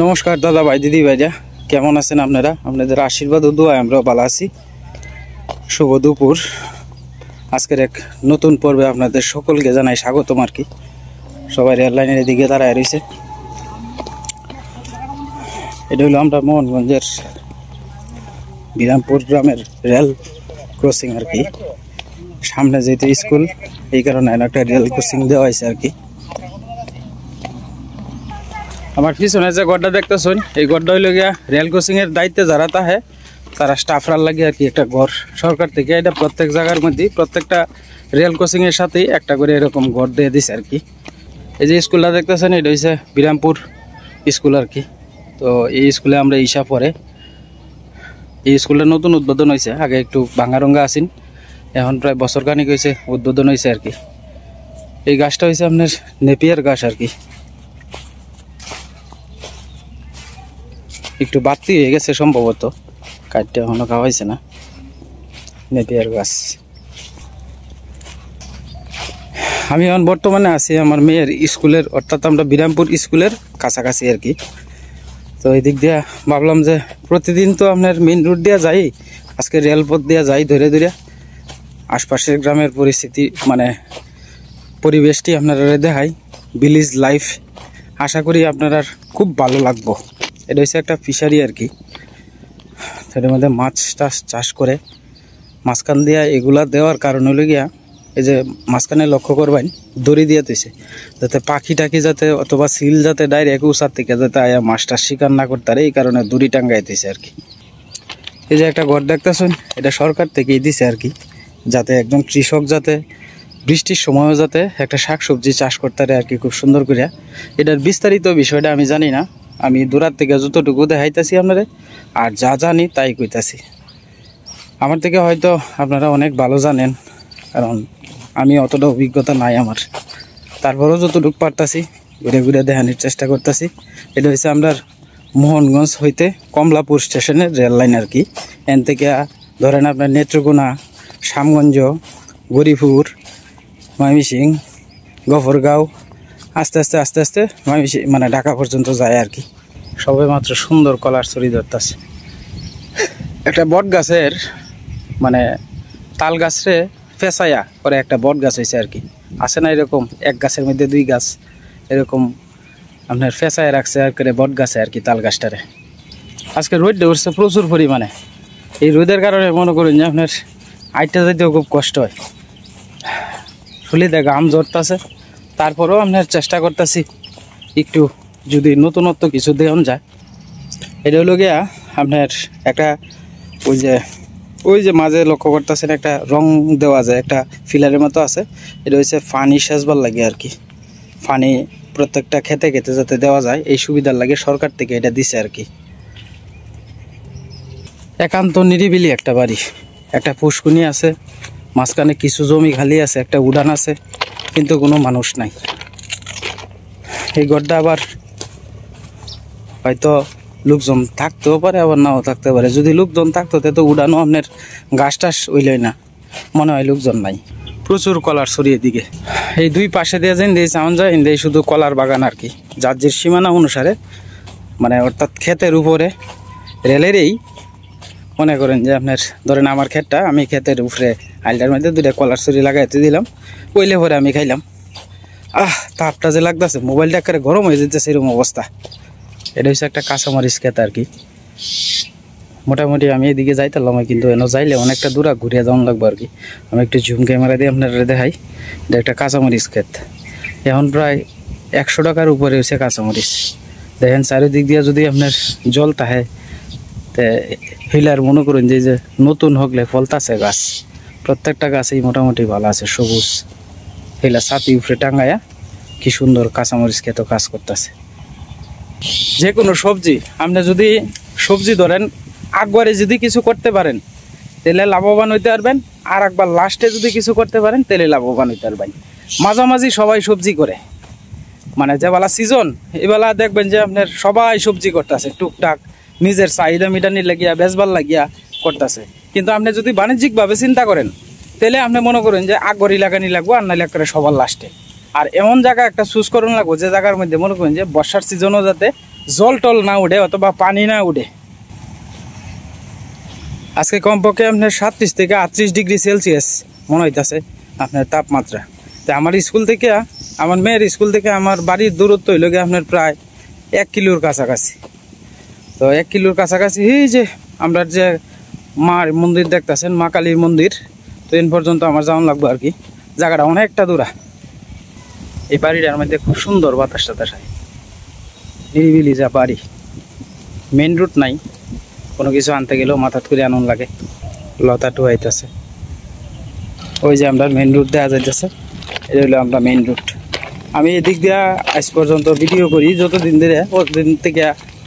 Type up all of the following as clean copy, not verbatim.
নমস্কার দাদা ভাই দিদি ভাইরা, কেমন আছেন আপনারা? আপনাদের আশীর্বাদ ও দোয়ায় আমরা ভালো আছি। শুভ দুপুর। আজকের এক নতুন পর্বে আপনাদের সকলকে জানাই স্বাগতম। আর কি সবাই রেল লাইনের দিকে দাঁড়ায় রয়েছে। এটা হলো আমরা মোহনগঞ্জের বিরামপুর গ্রামের রেল ক্রসিং আর কি। সামনে যেহেতু স্কুল, এই কারণে একটা রেল ক্রসিং দেওয়া হয়েছে আর কি। আমার পিছনে যে গড়টা দেখতেছেন, এই গড়টা হইল গিয়া রেল ক্রসিং এর দায়িত্বে যারা তাহে তারা স্টাফরার লাগে আর কি একটা ঘর সরকার থেকে। এটা প্রত্যেক জায়গার মধ্যে প্রত্যেকটা রেল ক্রসিং এর সাথে একটা করে এরকম ঘর দিয়ে দিছে আর কি। এই যে স্কুলটা দেখতেছেন, এটা হচ্ছে বিরামপুর স্কুল আর কি। তো এই স্কুলে আমরা ইসা পড়ে। এই স্কুলটা নতুন উদ্বোধন হয়েছে, আগে একটু ভাঙারঙ্গা আসিন, এখন প্রায় বছর খানিক হয়েছে উদ্বোধন হয়েছে আর কি। এই গাছটা হয়েছে আপনার নেপিয়ার গাছ আর কি। একটু বাড়তি হয়ে গেছে সম্ভবত, কাঠটা এখনো খাওয়া হয়েছে না। নেপিয়ার গাছ। আমি এখন বর্তমানে আছি আমার মেয়ের স্কুলের, অর্থাৎ আমরা বিরামপুর স্কুলের কাছাকাছি আর কি। তো এই দিক দিয়ে ভাবলাম যে প্রতিদিন তো আপনার মেন রুট দিয়ে যাই, আজকে রেলপথ দিয়ে যাই ধরে ধরে আশপাশের গ্রামের পরিস্থিতি মানে পরিবেশটি আপনারা দেখাই, ভিলেজ লাইফ। আশা করি আপনারা খুব ভালো লাগবো। এটা হচ্ছে একটা ফিশারি আর কি। সেটার মধ্যে মাছ টাছ চাষ করে, মাঝখান দিয়া এগুলা দেওয়ার কারণ হলো গিয়া এই যে মাঝখানে লক্ষ্য করবেন দড়ি দিয়ে দিছে, যাতে পাখি টাকি যাতে অথবা সিল যাতে ডাইরেক্ট উষার থেকে যাতে আয়া মাছটা শিকার না করতে পারে, এই কারণে দড়ি টাঙ্গাইতেছে আর কি। এই যে একটা ঘর দেখতেছেন, এটা সরকার থেকেই দিছে আর কি, যাতে একজন কৃষক যাতে বৃষ্টির সময়ও যাতে একটা শাকসবজি চাষ করতে পারে আর কি, খুব সুন্দর করে। এটার বিস্তারিত বিষয়টা আমি জানি না, আমি দূরার থেকে যতটুকু দেখাইতেছি আপনারা, আর যা জানি তাই কইতাছি। আমার থেকে হয়তো আপনারা অনেক ভালো জানেন, কারণ আমি অতটা অভিজ্ঞতা নাই আমার। তারপরেও যতটুকু পারতাছি ঘুরে ঘুরে দেখানোর চেষ্টা করতেছি। এটা হচ্ছে আমরা মোহনগঞ্জ হইতে কমলাপুর স্টেশনের রেল লাইন আর কি। এন থেকে ধরেন আপনার নেত্রকোনা, শ্যামগঞ্জ, গরিপুর, ময়মনসিংহ, গফরগাঁও, আস্তে আস্তে আস্তে আস্তে মানে ঢাকা পর্যন্ত যায় আর কি। সবে মাত্র সুন্দর কলার ছড়ি ধরতেছে। একটা বট গাছের মানে তাল গাছরে ফেসাইয়া করে একটা বট গাছ হয়েছে আর কি। আছে না এরকম এক গাছের মধ্যে দুই গাছ, এরকম আপনার ফেসাইয়া রাখছে আর করে বট গাছে আর কি তাল গাছটারে। আজকে রোদ উঠছে প্রচুর পরিমাণে। এই রোদের কারণে মনে করুন যে আপনার আইটা যাইতেও খুব কষ্ট হয়। ফুলিতে গাম জ্বরতেছে, তারপরেও আপনার চেষ্টা করতেছি একটু যদি নতুনত্ব কিছু দেওয়া যায়। এটা হলো গিয়া আপনার একটা ওই যে মাঝে লক্ষ্য করতেছেন একটা রং দেওয়া যায়, একটা ফিলারের মতো আছে। এটা হচ্ছে পানি সেচবার লাগে আর কি। পানি প্রত্যেকটা খেতে খেতে যাতে দেওয়া যায় এই সুবিধার লাগে সরকার থেকে এটা দিছে আর কি। একান্ত নিরিবিলি একটা বাড়ি, একটা পুষ্কুনি আছে, মাঝখানে কিছু জমি খালি আছে, একটা উড়ান আছে, কিন্তু কোনো মানুষ নাই। এই ঘরটা আবার হয়তো লোকজন থাকতেও পারে, আবার নাও থাকতে পারে। যদি লোকজন থাকতো তো উড়ানো আপনার গাছ টাছ ওইলই না, মনে হয় লোকজন নাই। প্রচুর কলার ছড়িয়ে দিকে এই দুই পাশে দিয়ে যেন দিয়ে চাউন যায়, দিয়ে শুধু কলার বাগান আর কি। যার যে সীমানা অনুসারে মানে অর্থাৎ ক্ষেতের উপরে রেলেরই মনে করেন যে আপনার ধরেন আমার ক্ষেতটা, আমি ক্ষেতের উপরে আইলটার মধ্যে দুইটা কলার ছড়ি লাগাইতে দিলাম, ওইলে পরে আমি খাইলাম। তাপটা যে লাগতেছে, মোবাইলটা করে গরম হয়ে যেতেছে এরকম অবস্থা। এটা হচ্ছে একটা কাঁচামরিচ ক্ষেত আর কি। মোটামুটি আমি এদিকে যাইতাম, কিন্তু এনে যাইলে অনেকটা দূরা ঘুরিয়ে যাওয়া লাগবো আর কি। আমি একটু জুম ক্যামেরা দিয়ে আপনারা দেখাই। এটা একটা কাঁচামরিচ ক্ষেত। এখন প্রায় 100 টাকার উপরে হচ্ছে কাঁচামরিচ। দেখেন চারিদিক দিয়ে যদি আপনার জল তাহে হিলার মনে করুন যে নতুন হকলে ফলতাছে গাছ, প্রত্যেকটা গাছেই মোটামুটি ভালো আছে, সবুজ। হিলা ছাতি উপরে টাঙ্গায়া কি সুন্দর কাঁচামরিচ ক্ষেত কাজ করতেছে। যে কোনো সবজি আপনি যদি সবজি ধরেন একবারে যদি কিছু করতে পারেন তাহলে লাভবান হইতে পারবেন, আর একবার লাস্টে যদি কিছু করতে পারেন তাহলে লাভবান হইতে পারবেন। মাঝামাঝি সবাই সবজি করে, মানে যেবেলা সিজন এবেলা দেখবেন যে আপনার সবাই সবজি করতেছে টুকটাক, নিজের চাহিদা মিটানির লাগিয়া বেচবার লাগিয়া করতেছে। কিন্তু আপনি যদি বাণিজ্যিকভাবে চিন্তা করেন তাহলে আপনি মনে করেন যে আগরি লাগানি লাগবো, আর নাইলে করে সবার লাস্টে। আর এমন জায়গা একটা চুজ করুন লাগবো যে জায়গার মধ্যে মনে করেন যে বর্ষার সিজনও যাতে জল টল না উঠে অথবা পানি না উঠে। আজকে কমপক্ষে আপনার 37 থেকে 38 ডিগ্রি সেলসিয়াস মনে হইতেছে আপনার তাপমাত্রা। তো আমার স্কুল থেকে, আমার মেয়ের স্কুল থেকে আমার বাড়ির দূরত্ব হইল গিয়ে আপনার প্রায় 1 কিলোর কাছাকাছি। তো 1 কিলোর কাছাকাছি এই যে আমরা যে মার মন্দির দেখতেছেন, মা কালীর মন্দির, তো এন পর্যন্ত আমার যাওয়ান লাগবে আর কি। জায়গাটা অনেকটা দূরা। এই বাড়িটার মধ্যে খুব সুন্দর বাতাস টাতাস হয়, নিরিবিলি যা বাড়ি, মেন রুট নাই, কোনো কিছু আনতে গেলেও মাথাত করে আনন্দ লাগে। লতা টুয়াইতেছে, ওই যে আমরা মেন রুট দেওয়া যাইতেছে, এটা হলো আমরা মেন রুট। আমি এদিক দিয়ে আজ পর্যন্ত ভিডিও করি যতদিন ধরে, ওদিন থেকে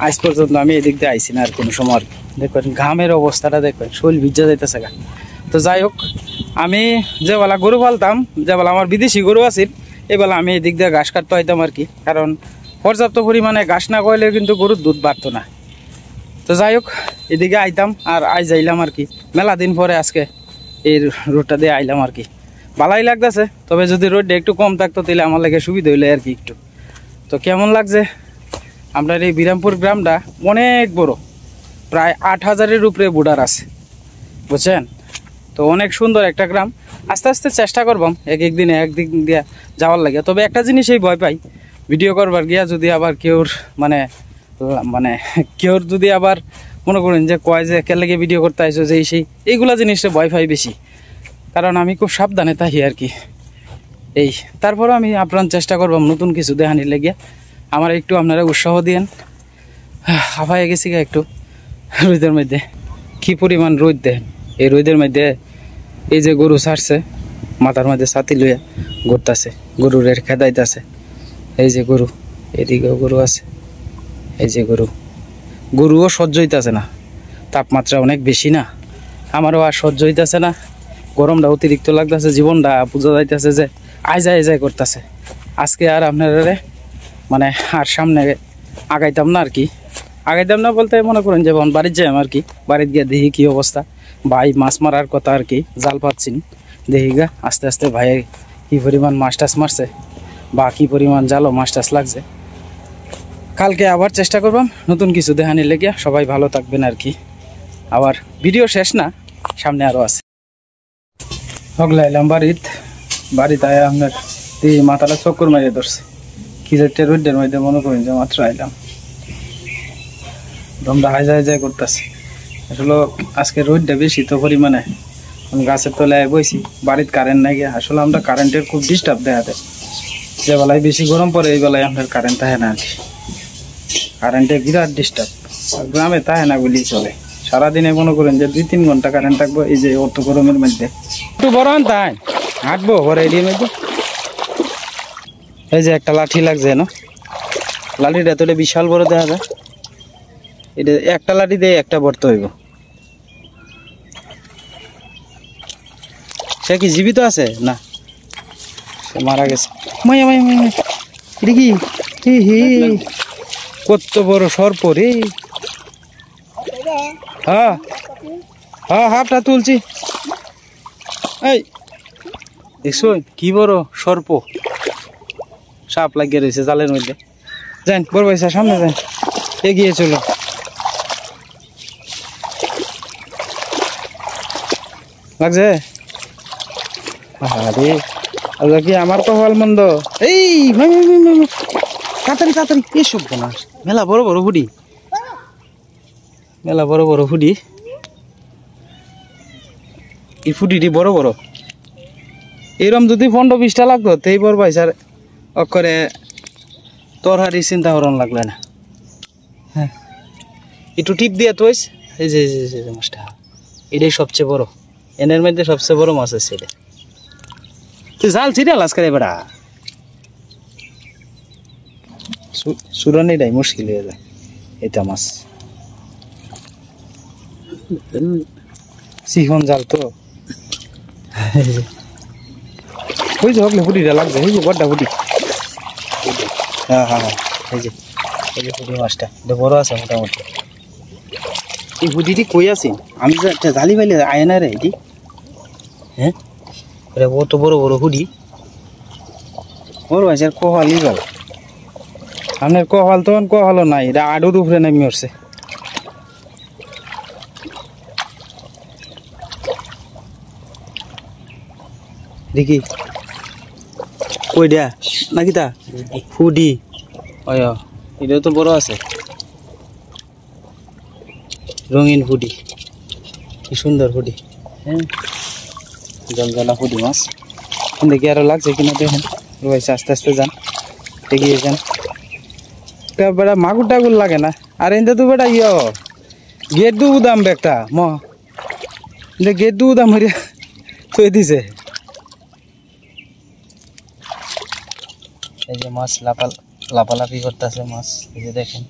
আজ পর্যন্ত আমি এদিক দিয়ে আইসি না আর কোনো সময়। দেখবেন ঘামের অবস্থাটা দেখবেন, শরীর ভিজা যাইতেছে গা। তো যাই হোক, আমি যেবেলা গরু পালতাম, যেবেলা আমার বিদেশি গরু আছিল, এবেলা আমি এদিক দিয়ে ঘাস কাটতে হইতাম আর কি, কারণ পর্যাপ্ত পরিমাণে ঘাস না খাইলে কিন্তু গরুর দুধ বাড়তো না। তো যাই হোক, এদিকে আইতাম আর আই যাইলাম আর কি, মেলা দিন পরে আজকে এই রোডটা দিয়ে আইলাম আর কি। ভালোই লাগতেছে, তবে যদি রোডটা একটু কম থাকতো তাহলে আমার লাগে সুবিধা হইলে আর কি একটু। তো কেমন লাগছে আপনার এই বিরামপুর গ্রামটা? অনেক বড়, প্রায় 8000-এর উপরে বোর্ডার আছে, বুঝছেন? তো অনেক সুন্দর একটা গ্রাম। আস্তে আস্তে চেষ্টা করবাম একদিন দিয়ে যাওয়ার লাগে। তবে একটা জিনিসই ভয় পাই, ভিডিও করবার গিয়া যদি আবার কেউর মানে কেউর যদি আবার মনে করেন যে কয় যে কে লেগে ভিডিও করতে আসো যে সেই, এইগুলা জিনিসটা ভয় পাই বেশি, কারণ আমি খুব সাবধানে থাকি আর কি। এই তারপরে আমি আপনার চেষ্টা করবাম নতুন কিছু দেখানির লেগে, আমার একটু আপনারা উৎসাহ দিয়েন। হাফাইয়ে গেছি গা একটু রোদের মধ্যে, কি পরিমাণ রোদ দেন। এই রোদের মধ্যে এই যে গরু ছাড়ছে, মাথার মধ্যে ছাতি লইয়া ঘুরতেছে, গরুর খেদাইতেছে। এই যে গরু, এদিকেও গরু আছে, এই যে গরুও সহ্য হইতেছে না, তাপমাত্রা অনেক বেশি না, আমারও আর সহ্য হইতেছে না, গরমটা অতিরিক্ত লাগতেছে, জীবনটা বোঝা যাইতেছে যে আয় করতেছে। আজকে আর আপনারা মানে আর সামনে আগাইতাম না আর কি, আগাইতাম না বলতে মনে করেন যে বাড়ির যাই আর কি, বাড়িতে গিয়ে দেখি কী অবস্থা। ভাই মাছ মারার কথা আর কি, জাল পাচ্ছি দেখি গা আস্তে আস্তে ভাই কী পরিমাণ মাছ টাছ মারছে বা কী পরিমাণ জালও মাছ টাছ লাগছে। কালকে আবার চেষ্টা করবাম নতুন কিছু দেখানির লেগে। সবাই ভালো থাকবেন আর কি। আবার ভিডিও শেষ না, সামনে আরও আছে। হগলা এলাম বাড়িতে আয় আপনার এই মাথাটা চক্কর মারিয়ে ধরছে, কি যে রোডের মধ্যে মনে করেন যে মাত্র আইলাম, দমটা হাই করতেছে। আসলে আজকে রোদটা বেশি তো পরিমাণে, গাছের তলায় বইছি, বাড়িতে কারেন্ট নাই গিয়ে। আসলে আমরা কারেন্টের খুব ডিস্টার্ব দেখা দেয়, যে বেলায় বেশি গরম পড়ে এই বেলায় আপনার কারেন্ট থাকে না আর কি। কারেন্টে বিরাট ডিস্টার্ব, গ্রামে থাকে না বলেই চলে। সারাদিনে মনে করেন যে 2-3 ঘন্টা কারেন্ট থাকবো এই যে অত গরমের মধ্যে। একটু বড় হন তাই হাঁটবো ঘরে এরিয়ার মধ্যে। এই যে একটা লাঠি লাগছে না, লাঠিটা তো বিশাল বড় দেখা যায়। এটা একটা লাঠি দিয়ে একটা বর্ত হইব। সে কি জীবিত আছে না সে মারা গেছে? মায়া মায়া মায়া, এটা কি কত বড় সর্প রে! হ্যাঁ হ্যাঁ, হাফটা তুলছি। এই দেখছো কি বড় সর্প, সাপ লাগিয়ে রয়েছে জালের মধ্যে। যান বড় পয়সা সামনে যান, এগিয়ে চলো। লাগছে? আরে আল্লাহ কি আমার কপাল মন্দ। এই তাড়াতাড়ি তাড়াতাড়ি, এসব না, মেলা বড় বড় হুডি, মেলা বড় বড় হুডি। এই ফুটিটি বড় বড়, এরম যদি 15-20টা লাগতো তো এই বড় পয়সার অক্ষরে তরহারি চিন্তা করান লাগলে না। হ্যাঁ একটু টিপ দিয়ে তো এই যে মাছটা, এটাই সবচেয়ে বড়, এনের মধ্যে সবচেয়ে বড় মাছ আছে এটা। তুই জাল ছিটাল আজকে বেড়া, সুরানিটাই মুশকিল হয়ে যায় এটা মাছ। সিহন জাল তো ওই যে হকলে ফুটিটা লাগছে, এই যে বড়টা ফুটি। হ্যাঁ হ্যাঁ হ্যাঁ, এই যে ফুটি মাছটা এটা বড় আছে মোটামুটি। এই ফুটিটি কই আছে? আমি যে একটা জালি পাইলে আয় না রে এটি। হ্যাঁ এটা কত বড় বড় হুডি, বড় আছে আর কোহালি গেল। আপনার কপাল তখন কপালও নাই, এটা আডুর উপরে নেমে উঠছে। দেখি কইডা নাকি তা ফুডি, ওই এটাও তো বড় আছে, রঙিন ফুডি, কি সুন্দর ফুডি। হ্যাঁ, জল জ্বালা ফুডি মাছ। দেখি আরো লাগছে কিনা দেখেন, রয়েছে, আস্তে আস্তে যান, এগিয়ে যান। বেটা মাগুর টাগুর লাগে না, আর এনতে তো বেটা গেট দু দাম একটা গেট দু দাম হরিয়া থই দিছে। এই যে মাছ লাফালাফি করতেছে মাছ, এই যে দেখেন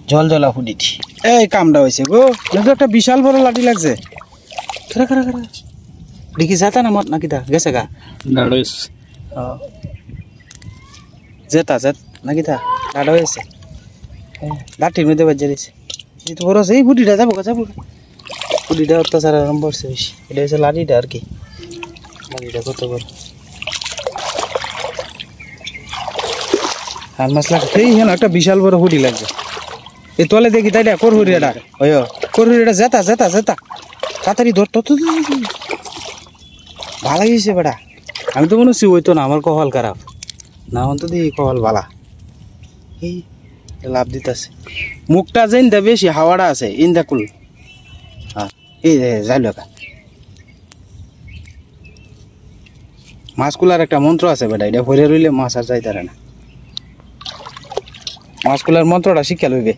জল জলা ফুডিটি। এই কামটা হয়েছে গো, একটা বিশাল বড় লাঠি লাগছে। খারা খারা খারা দেখি যাতা না মত নাকি তা গেছে গা যেতা যেত নাকি তা লাঠা হয়েছে, লাঠির মধ্যে বাজে দিয়েছে। এই তো বড় আছে, এই ফুটিটা যাবো ফুটিটা অত্যাচার আরম্ভ করছে বেশি। এটা হচ্ছে লাঠিটা আর কি, লাঠিটা কত বড় আর মাছ লাগে। এই হেন একটা বিশাল বড় ফুটি লাগছে। এই তলে দেখি তাই করহুরিয়াটা, ওই করহুরিয়াটা যেতা যেতা যেতা তাড়াতাড়ি ধরতো তো ভালো গেছে বেটা। আমি তো মনে হচ্ছি ওই তো না, আমার কপাল খারাপ না, অন্তত এই কপাল বালা। এই লাভ দিতেছে, মুখটা যে ইন্দা বেশি হাওয়াটা আছে ইন্দা কুল। হ্যাঁ, এই যাইল মাছগুলার একটা মন্ত্র আছে বেটা, এটা ভরে রইলে মাছ আর যাইতারে না। মাছগুলার মন্ত্রটা শিক্ষা লইবে।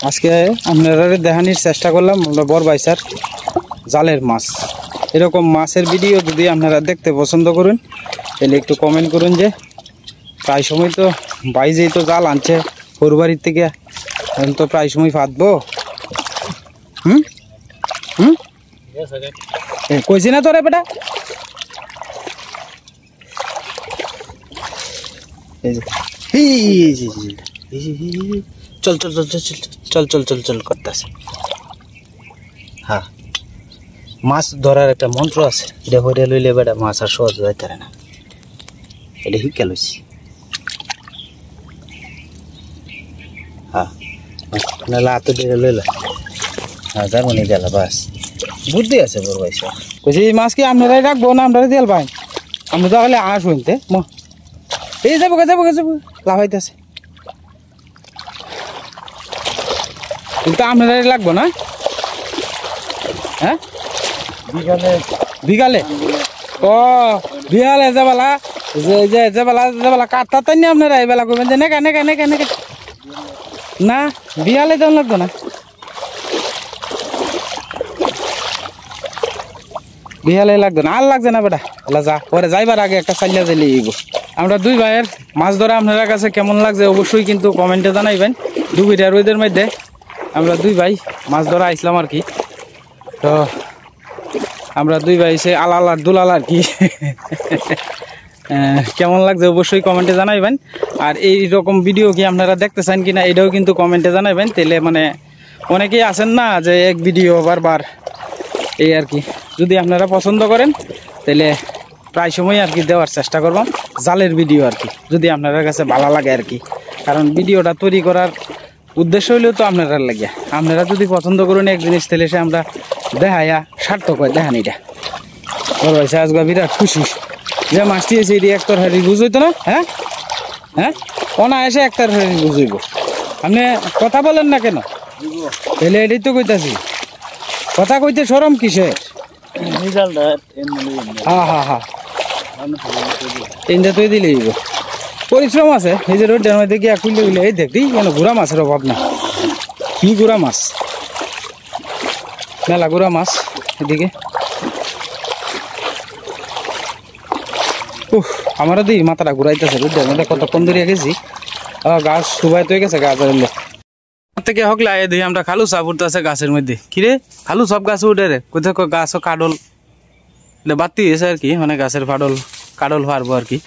আজকে আপনারা দেখানোর চেষ্টা করলাম আমরা বড়বাইসার জালের মাছ। এরকম মাছের ভিডিও যদি আপনারা দেখতে পছন্দ করেন তাহলে একটু কমেন্ট করুন। যে প্রায় সময় তো বাইজেই তো জাল আনছে পরিবারের থেকে, এখন তো প্রায় সময় ফাঁদবো। কইছি না তোরে বেটা, চল চল চল চল চল চল চল চল করতেছে। হ্যাঁ, মাছ ধরার একটা মন্ত্র আছে, এটা হরে লইলে বেটা মাছ আর সহজ যাইতে না, এটা শিক্ষা লইছি। হ্যাঁ, নাহলে হাতে ধরে লইলা, হ্যাঁ যার মনে গেল বাস, বুদ্ধি আছে বড় ভাই। কইছি মাছ কি আপনারাই রাখবো না আপনারা দিয়াল ভাই? আমি তাহলে আস হইতে এই যাবো যাবো যাবো লাভাইতেছে, কিন্তু আপনারাই লাগবো না? হ্যাঁ, বিকালে ও বিকালে যাবালা যাবালা কাটতা তাই না আপনারা এই বেলা করবেন যে নেকা নেকা নেকা নেকা না, বিকালে তেমন লাগতো না, বিহালে লাগতো না, আর লাগছে না বেটা। যা পরে যাইবার আগে একটা চালিয়া চালিয়ে যাইব। আমরা দুই ভাইয়ের মাছ ধরা আপনার কাছে কেমন লাগছে অবশ্যই কিন্তু কমেন্টে জানাইবেন। দুইটা রোদের মধ্যে আমরা দুই ভাই মাছ ধরা আইসলাম আর কি। তো আমরা দুই ভাই সে আলালার দুলাল আর কি। কেমন লাগছে অবশ্যই কমেন্টে জানাইবেন। আর এই রকম ভিডিও কি আপনারা দেখতে চান কিনা এটাও কিন্তু কমেন্টে জানাইবেন। তাহলে মানে অনেকেই আছেন না যে এক ভিডিও বারবার, এই আর কি। যদি আপনারা পছন্দ করেন তাহলে প্রায় সময় আর কি দেওয়ার চেষ্টা করবাম জালের ভিডিও আর কি, যদি আপনাদের কাছে ভালো লাগে আর কি। কারণ ভিডিওটা তৈরি করার উদ্দেশ্য হইলেও তো আপনারা লাগে, আপনারা যদি পছন্দ করুন এক জিনিস তাহলে সে আমরা দেখাইয়া সার্থক হয় দেখানিটা। বড় হয়েছে আজকে বিরাট খুশি যে মাছটি এসে এটি একটার হারি বুঝইতো না। হ্যাঁ হ্যাঁ, অনায়াসে একটার হারি বুঝইব। আপনি কথা বলেন না কেন? তাহলে এটাই তো কইতাছি, কথা কইতে শরম কিসের? হ্যাঁ হ্যাঁ হ্যাঁ, তিনটা তুই দিলে পরিশ্রম আছে। এই যে রোডের মধ্যে গিয়া খুললে খুললে এই দেখি কেন গুড়া মাছের অভাব না। কি গুড়া মাছ, মেলা গুড়া মাছ এদিকে। আমারও দিই মাথাটা ঘুরাইতেছে রোডের মধ্যে, কতক্ষণ ধরে গেছি। গাছ সুবাই তো গেছে গাছ হইলে থেকে হকলে আয় দিই আমরা খালু সাপ উঠতেছে গাছের মধ্যে। কিরে খালু সব গাছ উঠে রে, কোথাও গাছ কাডল বাতি হয়েছে আর কি, মানে গাছের কাডল পারবো আর কি।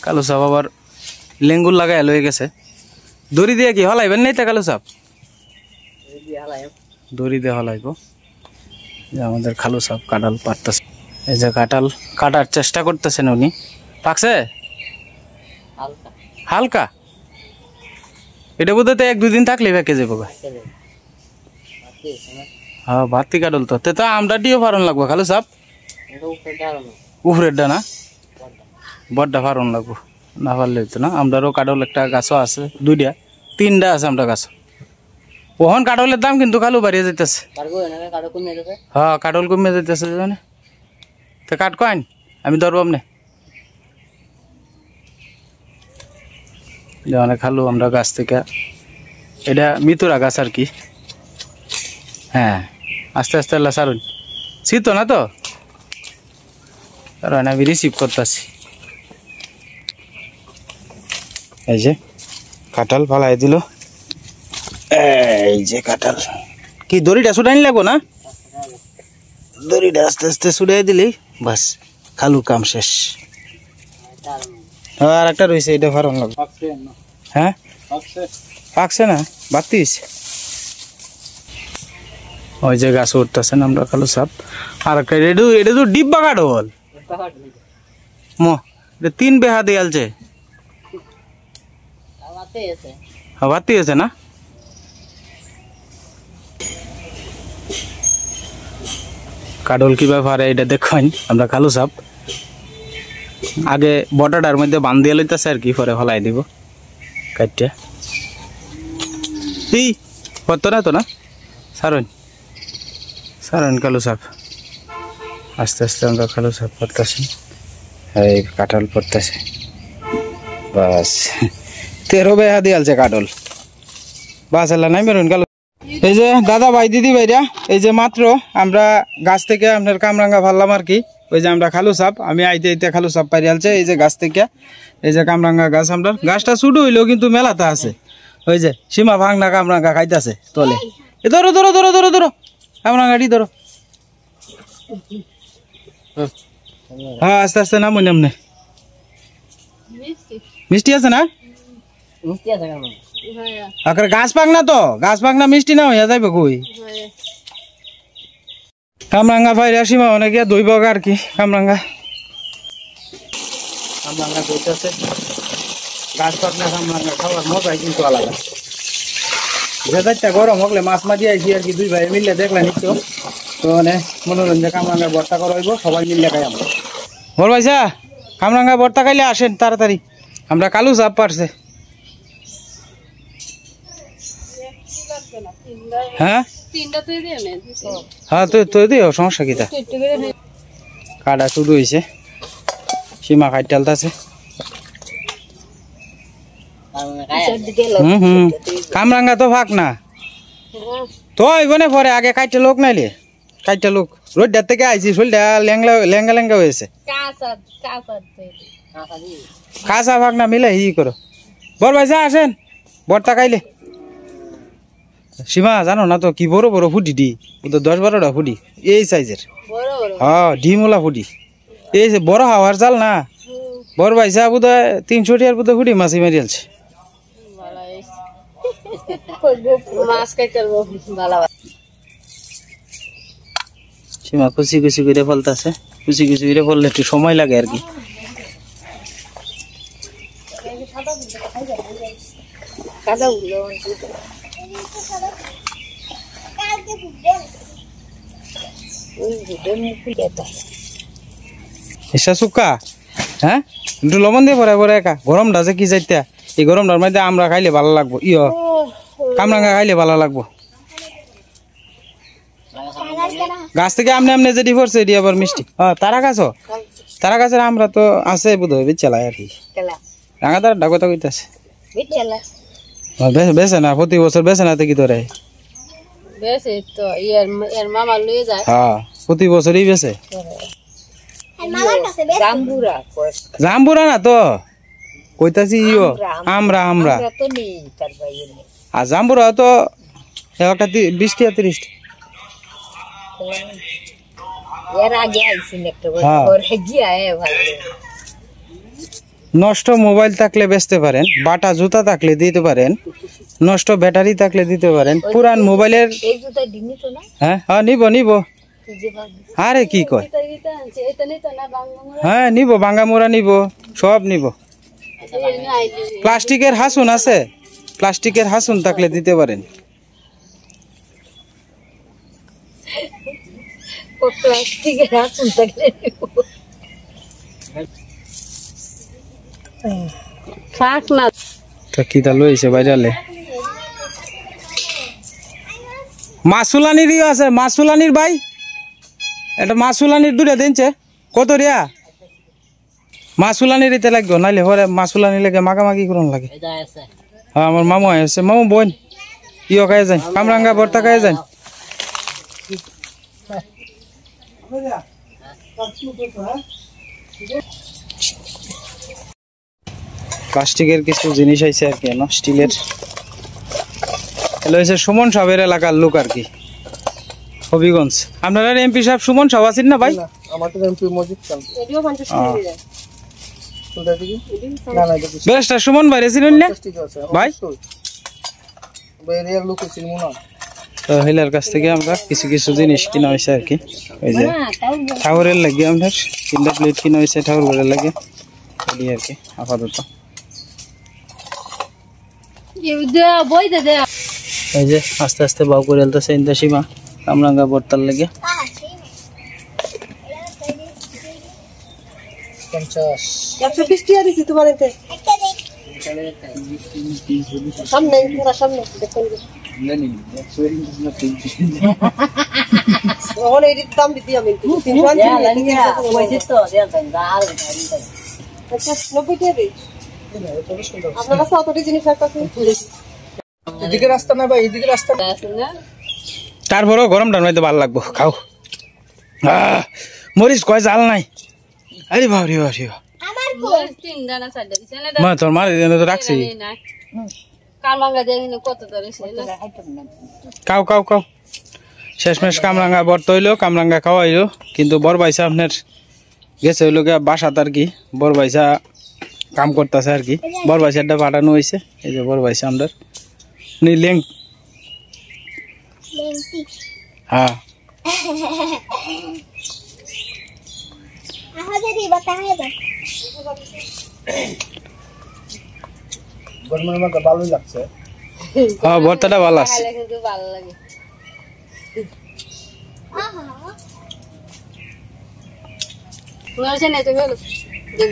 কালু সাপ আবার লেঙ্গুর লাগাই লয়ে গেছে। দড়ি দিয়ে কি হলাইবেন নাই তা কালু সাপ? দড়ি দিয়ে হলাইব। আমাদের খালু সাহেব কাঁঠাল পাড়তেছে। এই যে কাঁঠাল কাটার চেষ্টা করতেছেন উনি। পাকছে হালকা, এটা বোধহয় 1-2 দিন থাকলে পেকে যাবো। হ্যাঁ ভাতি কাঁঠাল তো তে আমরা ডিও ফারন লাগবো খালু সাহেব। উপরের ডা না বড়টা ফারন লাগবো, না পারলে হইতো না। আমরারও কাঁঠাল একটা গাছও আছে, 2-3টা আছে আমরা গাছ। ওহন কাঁঠালের দাম কিন্তু খালু বাড়িয়ে যাইতেছে। হ্যাঁ কাঁঠাল কমিয়ে যাইতেছে জানে তো। কাঠ কয়েন আমি ধরবো আপনি যেমন খালু আমরা গাছ থেকে, এটা মিতুরা গাছ আর কি। হ্যাঁ আস্তে আস্তে আল্লাহ সারুন, শীত না তো কারণ আমি রিসিভ করতেছি। এই যে কাঁঠাল ফালাই দিল, এই যে কাঁঠাল। কি দড়িটা ছুটাই লাগবো না? দড়িটা আস্তে আস্তে ছুটাই দিলেই বাস খালু কাম শেষ। আর একটা রয়েছে, এটা ফারন লাগবে। হ্যাঁ পাকছে না, বাড়তি হয়েছে। ওই যে গাছ উঠতেছেন আমরা খালু সাহেব। আর একটা এটা তো ডিব্বা কাঠল মো, এটা 3 বেহা দিয়ালছে। বাড়তি হয়েছে না? কাঠল কি ব্যাপারে এটা দেখুন আমরা খালু সাহেব। আগে বটাটার মধ্যে বান দিয়ে লইতেছে আর কি, পরে ফলাই দিব কাটটা। এই পড়তো না তো না সারুন সারুন খালু সাহেব। আস্তে আস্তে আমরা খালু সাহেব পড়তেছি। এই কাঁঠাল পড়তেছে বাস 13 বেহা দিয়ালছে কাঠল। বাস আল্লাহ নাই মেরুন কালু। এই যে দাদা ভাই দিদি ভাইরা, এই যে মাত্র আমরা গাছ থেকে আপনার কামরাঙ্গা ফাললাম আর কি। ওই যে আমরা খালু সাহেব, আমি আইতে আইতে খালু সাহেব পারি আলছে। এই যে গাছ থেকে, এই যে কামরাঙ্গা গাছ, আমরা গাছটা ছোট হইলেও কিন্তু মেলাতে আছে। ওই যে সীমা ভাঙনা কামরাঙ্গা খাইতেছে তলে। এ ধরো ধরো ধরো ধরো ধরো কামরাঙ্গাটি ধরো। হ্যাঁ আস্তে আস্তে নামুন নামনে। মিষ্টি আছে না? আকার গাছ পাক না তো, গাছ পাক না মিষ্টি না হইয়া যাইবে কই। কামরাঙ্গা পাইরা সীমা অনেক দইব আর কি। কামরাঙ্গা কামরাঙ্গা দইতেছে। গাছ পাক না কামরাঙ্গা খাওয়ার মজাই কিন্তু আলাদা। যেটা গরম হলে মাছ মাঝি আইসি আর কি, 2 ভাই মিললে দেখলেন একটু তো মানে মনোরঞ্জন। কামরাঙ্গা ভর্তা করাইব সবাই মিললে খাই আমরা। বল ভাইসা কামরাঙ্গা ভর্তা খাইলে আসেন তাড়াতাড়ি, আমরা কালু সাপ পারছে। হ্যাঁ হ্যাঁ তুই দিও, সমস্যা কি তা? কাটা শুরু হয়েছে, সীমা খাই টালতাছে। কামরাঙ্গা তো ফাঁক না তো ইবনে পরে আগে কাইটা লোক নাইলে কাইটা লোক রোডটার থেকে আইছি, শরীরটা লেঙ্গা লেঙ্গা লেঙ্গা হয়েছে। কাঁচা ফাঁক না মিলে ই করো। বল ভাইসা আসেন ভর্তা খাইলে। সীমা জানো না তো কি বড় বড় ফুটি ডি, ও তো 10-12টা ফুটি এই সাইজের। হ্যাঁ ডিমওয়ালা ফুটি, এই যে বড় হাওয়ার জাল না। বড় ভাইসা বোধহয় 300 টাকার বোধহয় ফুটি মাছি মারি আলছে। সীমা কুচি কুচি করে ফলতেছে, কুচি কুচি করে ফললে একটু সময় লাগে আর কি। সুকা হ্যাঁ একটু লবণ দিয়ে পরে পরে একা গরমটা যে কি যাইতা, এই গরমটার মধ্যে আমরা খাইলে ভালো লাগবো। কামরাঙ্গা খাইলে ভালো লাগবো। গাছ থেকে আমনে আমনে যেটি পড়ছে এটি আবার মিষ্টি। তারা গাছ, তারা গাছের আমরা তো আছে বোধ হয় বেচালাই আর কি। রাঙা তারা ডাকতা কইতাছে বেছে না, প্রতি বছর বেছে না কি ধরে হ্যাঁ প্রতি বছরই বেছে। জাম্বুরা না তো কইতাছি আমরা আমরা আর জাম্বুরা তো একটা 20 টাকা 30 টাকা। নষ্ট মোবাইল থাকলে বেচতে পারেন, বাটা জুতা থাকলে দিতে পারেন, নষ্ট ব্যাটারি থাকলে দিতে পারেন, পুরান মোবাইলের। হ্যাঁ হ্যাঁ নিব নিব আরে কি কয় হ্যাঁ নিব ভাঙ্গামোড়া নিব সব নিব প্লাস্টিকের হাসুন আছে প্লাস্টিকের হাসুন থাকলে দিতে পারেন প্লাস্টিকের হাসুন থাকলে থাক না তো কি তা লইছে বাইরালে মাসুলানিরই আছে মাসুলানির ভাই এটা মাসুলানির দুটা দিনছে কত রিয়া মাসুলানির এতে লাগবে নাইলে পরে মাসুলানি লাগে মাগামাগি করুন লাগে হ্যাঁ আমার মামু আছে মামু বোন ইও খাই যান কামরাঙ্গা ভর্তা খাই যান প্লাস্টিকের কিছু জিনিস আছে আর কি না স্টিলের এলো হচ্ছে সুমন সাহেবের এলাকার লোক আর কি হবিগঞ্জ আপনারা এমপি সাহেব সুমন সাহেব আছেন না ভাই আমাদের এমপি মজিদ খান এডিও 50 টাকা দিয়ে যায় তোটা দিকে না না দেখি বেশটা সুমন ভাই রেছিলেন না ভাই বাইরের লোক ছিল না তো হিলার কাছ থেকে আমরা কিছু কিছু জিনিস কিনা হয়েছে আর কি ওই যে ঠাকুরের লাগে আমাদের 3টা প্লেট কিনা হয়েছে ঠাকুর ঘরের লাগে এই আর কি আপাতত এই যে আস্তে আস্তে বাউ করে এলতেছে ইন্দা সীমা কামরাঙ্গা বর্তার লাগে 50 120 টাকা দিছি তোমার এতে সামনে পুরো সামনে দেখুন ওরে এর দাম দিতে আমি 300 তো দেন গাল আচ্ছা 90 টাকা দিই আপনারা সাতটি জিনিস রাখতেছেন এদিকে রাস্তা না ভাই এদিকে রাস্তা আছে না তারপরও গরমটা নয়তো ভালো লাগবো খাও মরিচ কয় জাল নাই আরে বাবা রে বাবা আমার মরিচ 3 দানা 4 দিছে না মা তোর মার এনে তো রাখছি কামরাঙ্গা দেখিনে কত ধরেছে কাও কাও কাও শেষমেশ কামরাঙ্গা বর্ত হইলো কামরাঙ্গা খাওয়াইলো কিন্তু বড় ভাইসা আপনার গেছে হইলো গিয়া বাসাত আর কি বড় ভাইসা কাম করতেছে আর কি বড় ভাইসাটা পাঠানো হয়েছে এই যে বড় ভাইসা আমাদের লেং হ্যাঁ গরমের মধ্যে ভালোই লাগছে হ্যাঁ ভর্তাটা ভালো আছে ভালো লাগে মরছে না তো গেল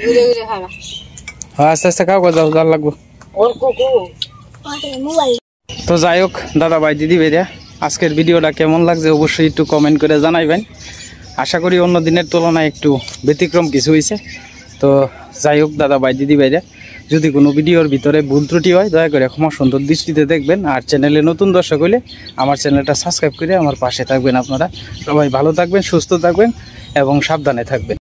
ঘুরে ঘুরে খাবা হ্যাঁ আস্তে আস্তে খাও যাও জাল লাগবো ওর কোকো তো যাই হোক দাদা ভাই দিদি ভাইরা আজকের ভিডিওটা কেমন লাগছে অবশ্যই একটু কমেন্ট করে জানাইবেন আশা করি অন্য দিনের তুলনায় একটু ব্যতিক্রম কিছু হয়েছে তো যাই হোক দাদা ভাই দিদি ভাইরা যদি কোনো ভিডিওর ভিতরে ভুল ত্রুটি হয় দয়া করে ক্ষমা সুন্দর দৃষ্টিতে দেখবেন আর চ্যানেলে নতুন দর্শক হলে আমার চ্যানেলটা সাবস্ক্রাইব করে আমার পাশে থাকবেন আপনারা সবাই ভালো থাকবেন সুস্থ থাকবেন এবং সাবধানে থাকবেন